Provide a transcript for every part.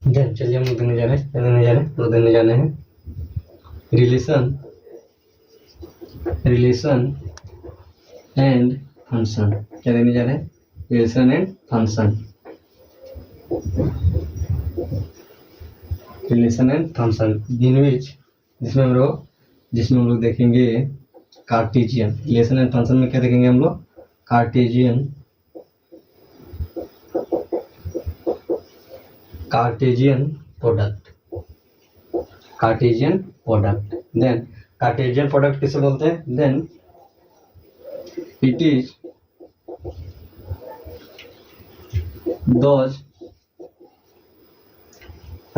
Then चलिए हम लोग देने जा रहे हैं, तो देने जाने हैं रिलेशन एंड फंक्शन। क्या देने जा रहे हैं? Relation and function. Relation and function जिसमें हम लोग देखेंगे कार्टेशियन। रिलेशन एंड फंक्शन में क्या देखेंगे हम लोग? Cartesian product. Then Cartesian product किसे बोलते हैं? देन इट इज दोज,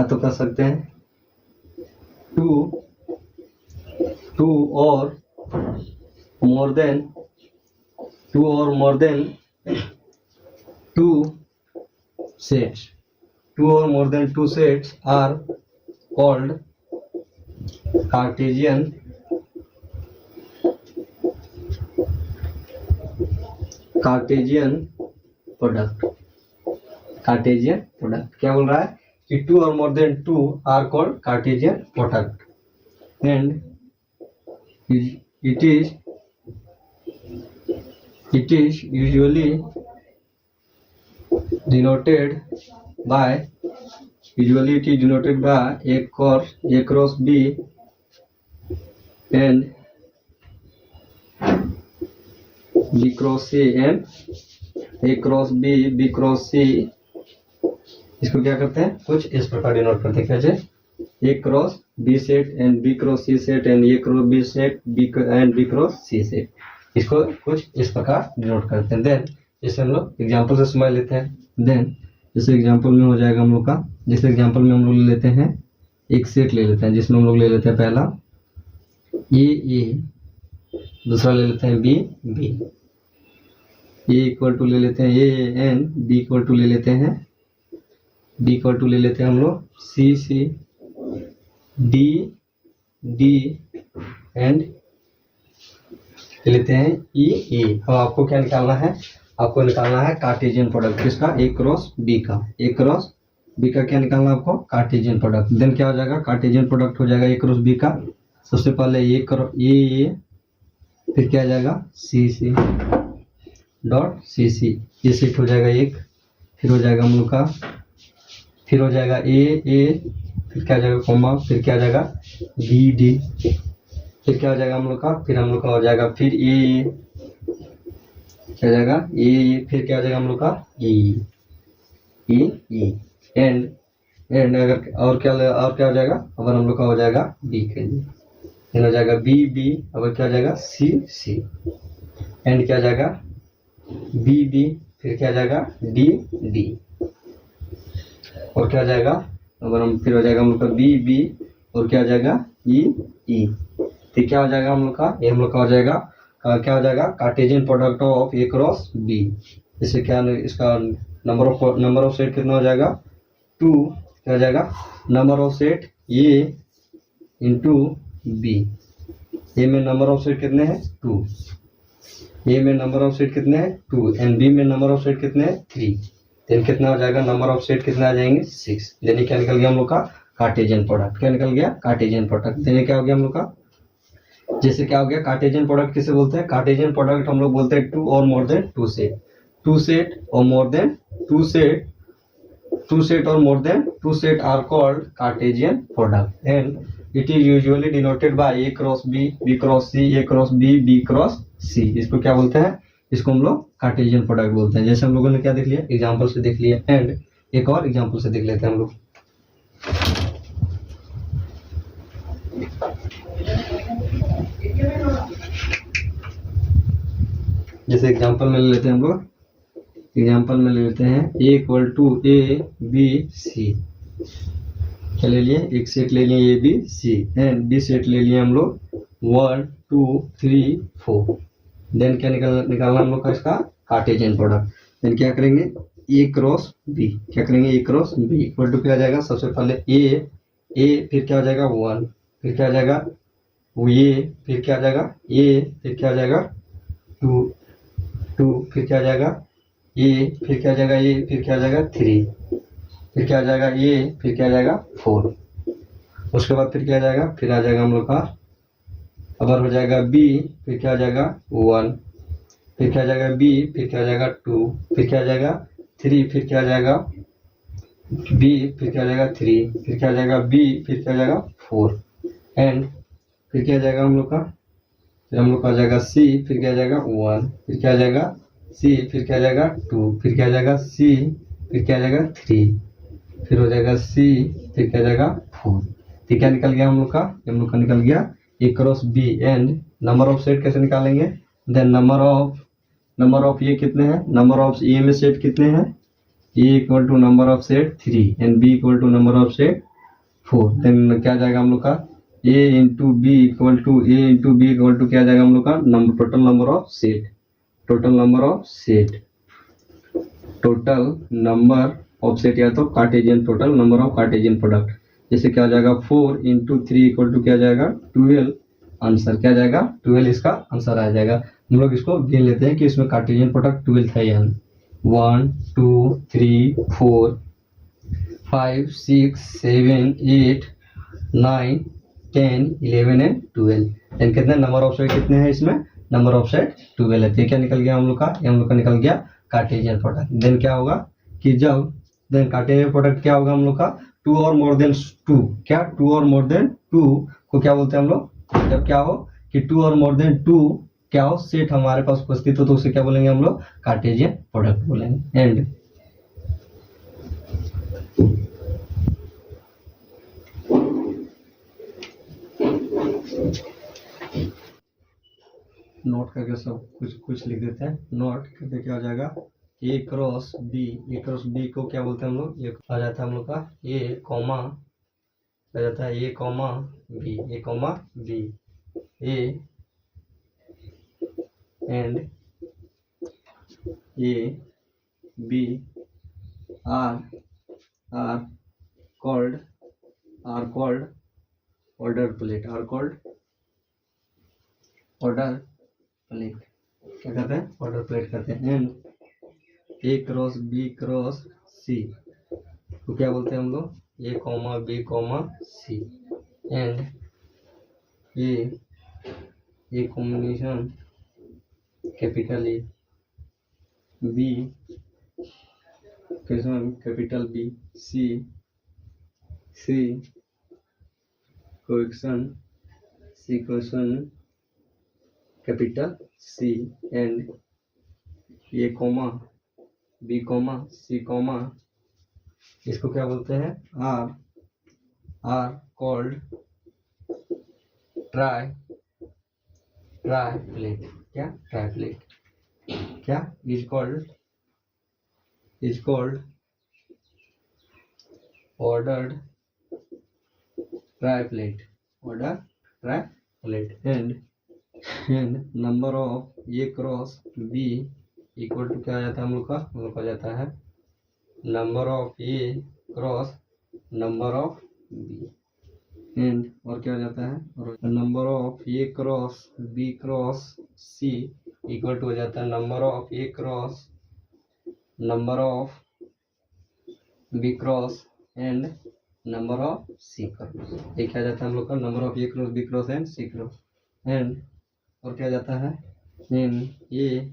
तो कर सकते हैं टू और more than two sets are called Cartesian product. क्या बोल रहा है कि 2 or more than 2 are called Cartesian product, and it is usually denoted by A cross B and B cross C and A cross B cross C। इसको क्या करते हैं? कुछ इस प्रकार डिनोट करते हैं। कैसे? A cross B set and B cross C set and A cross B set and B cross C set. इसको कुछ इस प्रकार डिनोट करते हैं। देन जैसे हम लोग एग्जांपल से समझ लेते हैं। देन जैसे एग्जांपल में हो जाएगा हम लोग का, जैसे एग्जांपल में हम लोग ले लेते हैं एक सेट ले लेते हैं, जिसमें हम लोग ले लेते हैं पहला A, दूसरा ले लेते हैं B, A इक्वल टू ले लेते हैं A and B equal to ले लेते हैं हम लोग C, D एंड ले लेते हैं E। अब आपको क्या निकालना है? आपको निकालना है कार्टेशियन प्रोडक्ट किसका? A क्रॉस B का। क्या निकालना है आपको? Cartesian product. देन क्या हो जाएगा? कार्टेशियन प्रोडक्ट हो जाएगा A क्रॉस B का। सबसे पहले A, फिर क्या आ जाएगा? C डॉट C, ये सेट हो जाएगा एक। फिर हो जाएगा हम लोग का, फिर हो जाएगा A, फिर क्या आ जाएगा कॉमा, फिर क्या आ जाएगा B, फिर क्या हो जाएगा हम लोग का? फिर हम लोग का हो जाएगा फिर A, क्या जाएगा A, फिर क्या हो जाएगा हम लोग का E एंड अगर और क्या हो जाएगा? अगर हम लोग का हो जाएगा B के लिए, फिर हो जाएगा B, अगर क्या हो जाएगा C एंड क्या हो जाएगा B, फिर क्या हो जाएगा D और क्या हो जाएगा? अगर हम फिर हो जाएगा हम लोग का B और क्या हो जाएगा E। फिर क्या हो जाएगा हम लोग का? ये हम लोग का हो जाएगा क्या हो जाएगा? Cartesian product of A cross B। इससे क्या इसका नंबर ऑफ सेट कितना हो जाएगा? 2। क्या हो जाएगा? Number of set A into B। A में नंबर ऑफ सेट कितने हैं? 2। A में नंबर ऑफ सेट कितने हैं? 2 एंड B में नंबर ऑफ सेट कितने हैं? 3। देन कितना हो जाएगा? नंबर ऑफ सेट कितना आ जाएंगे? 6। देने क्या निकल गया हम लोग का? Cartesian product. क्या निकल गया? Cartesian product. देने क्या हो गया हम लोग का? जैसे क्या हो गया? कार्टेशियन प्रोडक्ट किसे बोलते हैं? कार्टेशियन प्रोडक्ट हम लोग बोलते हैं 2 और मोर देन 2 सेट। 2 सेट और मोर देन 2 सेट, 2 सेट और more than 2 set are called Cartesian product and it is usually denoted by A cross B cross C, A cross B cross C। इसको क्या बोलते हैं? इसको हम लोग Cartesian product बोलते हैं। जैसे हम लोगों ने क्या देख लिया? एग्जांपल से देख लिया एंड एक और एग्जांपल से देख लेते हैं हम लोग। जैसे एग्जांपल में ले लेते हैं हम लोग, एग्जांपल में ले लेते हैं A equal to A B C। क्या ले लिए? एक सेट ले लिए A B C and B set ले लिए हम लोग 1 2 3 4। देन क्या निकालना हम लोग का? इसका कार्टेशियन प्रोडक्ट। देन क्या करेंगे? A cross B। क्या करेंगे? A cross B equal to क्या आ जाएगा? सबसे पहले A, फिर क्या हो जाएगा 1, फिर क्या आ जाएगा A, फिर क्या आ जाएगा A, फिर क्या आ जाएगा 2, फिर क्या आ जाएगा A, फिर क्या आ जाएगा A, फिर क्या आ जाएगा 3, फिर क्या आ जाएगा ए, फिर क्या आ जाएगा 4, उसके बाद फिर क्या आ जाएगा, फिर आ जाएगा हम लोग का अगर हो जाएगा बी, फिर क्या आ जाएगा 1, फिर क्या आ जाएगा बी, फिर क्या आ जाएगा 2, फिर क्या आ जाएगा 3, फिर क्या आ जाएगा बी, फिर क्या आ जाएगा 3, फिर क्या आ जाएगा बी, फिर क्या आ जाएगा 4 एंड फिर क्या आ जाएगा हम लोग का, फिर हम लोग का आ जाएगा सी, फिर क्या आ जाएगा 1, फिर क्या आ जाएगा सी, फिर क्या आ जाएगा 2, फिर क्या आ जाएगा सी, फिर क्या आ जाएगा 3, फिर हो जाएगा सी, फिर क्या आ जाएगा 4। तो क्या निकल गया हम लोग का, हम लोग का निकल गया A cross B and number of set कैसे निकालेंगे, देन नंबर ऑफ ये कितने हैं, नंबर ऑफ ए में सेट कितने हैं, A equal to number of set 3 and B equal to number of set 4, then क्या जाएगा हम लोग का A into B equal to क्या जाएगा हम लोग का total number of set, total number of set या तो Cartesian total number of Cartesian product, जैसे क्या हो जाएगा 4 इंटू 3 इक्वल टू क्या जाएगा 12, आंसर क्या जाएगा 12 इसका आंसर आ जाएगा। हम लोग इसको गिन लेते हैं कि इसमें कार्टेशियन प्रोडक्ट 12 है या 1 2 3 4 5 6 7 8 9 10 11 एंड 12 एंड कितने नंबर ऑफ सेट कितने हैं इसमें, नंबर ऑफ सेट 12 है। तो क्या निकल गया हम लोग का, हम लोग का निकल गया कार्टेशियन प्रोडक्ट। देन क्या होगा कि जब देन कार्टेशियन प्रोडक्ट क्या होगा हम लोग का 2 और मोर देन 2, क्या 2 और मोर देन 2 को क्या बोलते हैं हम लोग, जब क्या हो कि 2 और मोर देन 2 क्या हो सेट हमारे पास उपस्थित हो तो उसे क्या बोलेंगे हम लोग कार्टेशियन प्रोडक्ट बोलेंगे। एंड नोट करके सब कुछ लिख देते हैं, नोट करके क्या हो जाएगा ए क्रॉस बी को क्या बोलते हैं हम लोग, ये आ जाता है हम लोग का ए कॉमा, आ जाता है A comma B A and A B are called order plate, क्या कहते हैं ऑर्डर प्लेट कहते हैं। And A cross B cross C तो क्या बोलते हैं हम लोग A comma B comma C and A combination capital A B capital B C कोएक्शन capital C and A comma B comma C comma इसको क्या बोलते हैं आर कॉल्ड ट्राई प्लेट, क्या ट्राई प्लेट, क्या is called ordered triplet and number of A cross B equal to क्या आ जाता है हम लोग का आ जाता है number of A cross number of B and और क्या हो जाता है और number of A cross B cross C equal to हो जाता है number of A cross number of B cross and number of C cross, ये क्या जाता है हम लोग का number of A cross B cross and C cross and और क्या जाता है in A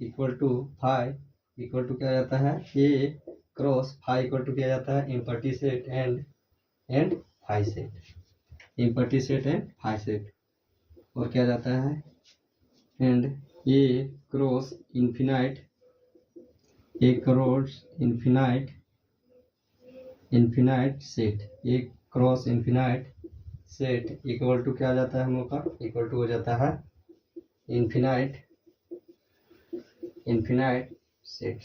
equal to 5 equal to क्या जाता है ए क्रॉस 5 इक्वल टू क्या जाता है empty set and 5 set, empty set and 5 set और क्या जाता है and A cross infinite set, A cross infinite set equal to क्या जाता है हम लोग का इक्वल टू हो जाता है infinite set,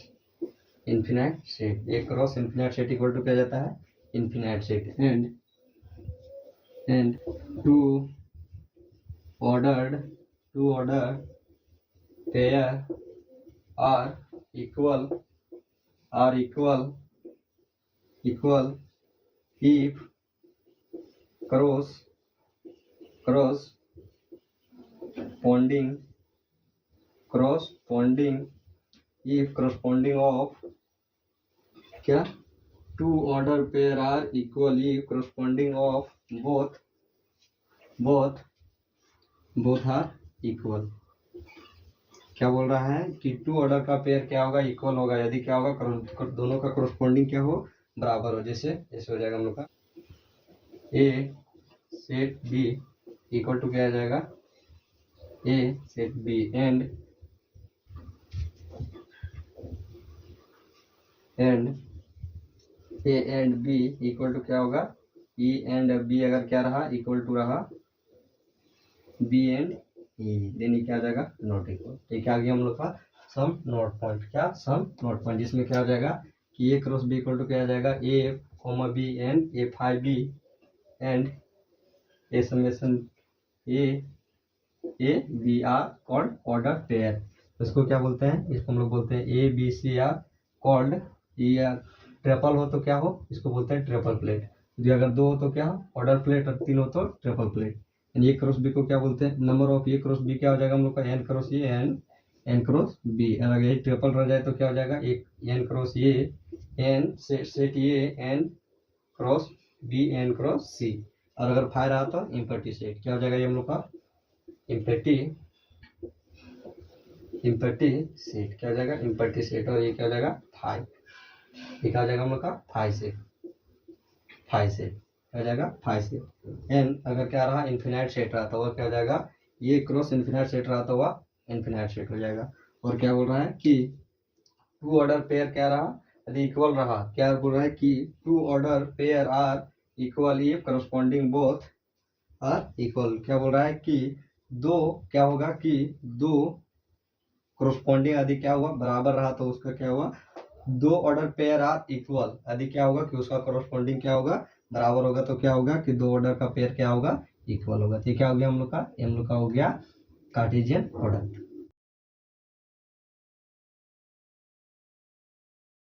A cross infinite set equal to क्या जाता है infinite set and two order pair are equal if corresponding of क्या two order pair are equally corresponding of both are equal. क्या बोल रहा है कि टू ऑर्डर का पेयर क्या होगा, इक्वल होगा यदि क्या होगा, दोनों का corresponding क्या हो, बराबर हो। जैसे ऐसे हो जाएगा हम लोग का A set B equal to क्या आ जाएगा, A set B and A and B equal to क्या होगा, ई एंड बी अगर क्या रहा, इक्वल टू रहा बी एंड ई, देन ये क्या आ जाएगा, नॉट इक्वल। ये क्या आ गया हम लोग का सम नॉट पॉइंट। क्या सम नॉट पॉइंट, जिसमें क्या हो जाएगा कि A cross B equal to क्या आ जाएगा, A comma B and A five B and A summation A B are called order pair. इसको क्या बोलते हैं, इसको हम लोग बोलते हैं A B C are called, ये ट्रिपल हो तो क्या हो, इसको बोलते हैं ट्रिपल प्लेट। जो अगर दो हो तो क्या हो, ऑर्डर प्लेट, और तीन हो तो triplet. A cross B को क्या बोलते हैं, number of A cross B क्या हो जाएगा हम लोग का, n cross A N cross B. अगर यही ट्रिपल रह जाए तो क्या हो जाएगा, एक N cross A N set A N cross B N cross C. और अगर फाइव रहा तो इम्पैटी सेट, क्या हो जाएगा ये हम लोग का इम्पैटी सेट, क्या हो जाएगा इम्पैटी सेट। और ये क्या हो जाएगा फाइव, ये क्या हो जाएगा हम लोग का फाइव सेट क्या हो जाएगा फाइव सेट। एन अगर क्या रहा, इन्फिनाइट सेट रहा तो वह क्या हो जाएगा, ये क्रॉस इन्फिनाइट सेट रहा तो वह इन्फिनाइट सेट हो जाएगा। और क्या बोल रहा है कि टू ऑर्डर पेयर क्या रहा, यदि इक्वल रहा, क्या बोल रहा है कि two order pair are equal if corresponding both are equal. क्या बोल रहा है कि दो क्या होगा कि दो करस्पॉन्डिंग यदि क्या हुआ, बराबर रहा तो उसका क्या हुआ, दो ऑर्डर पेयर आर इक्वल, यदि क्या होगा कि उसका करस्पॉन्डिंग क्या होगा, बराबर होगा। तो क्या होगा कि दो ऑर्डर का पेयर क्या होगा, इक्वल होगा। तो क्या हो गया हम लोग का हो गया कार्टेशियन प्रोडक्ट।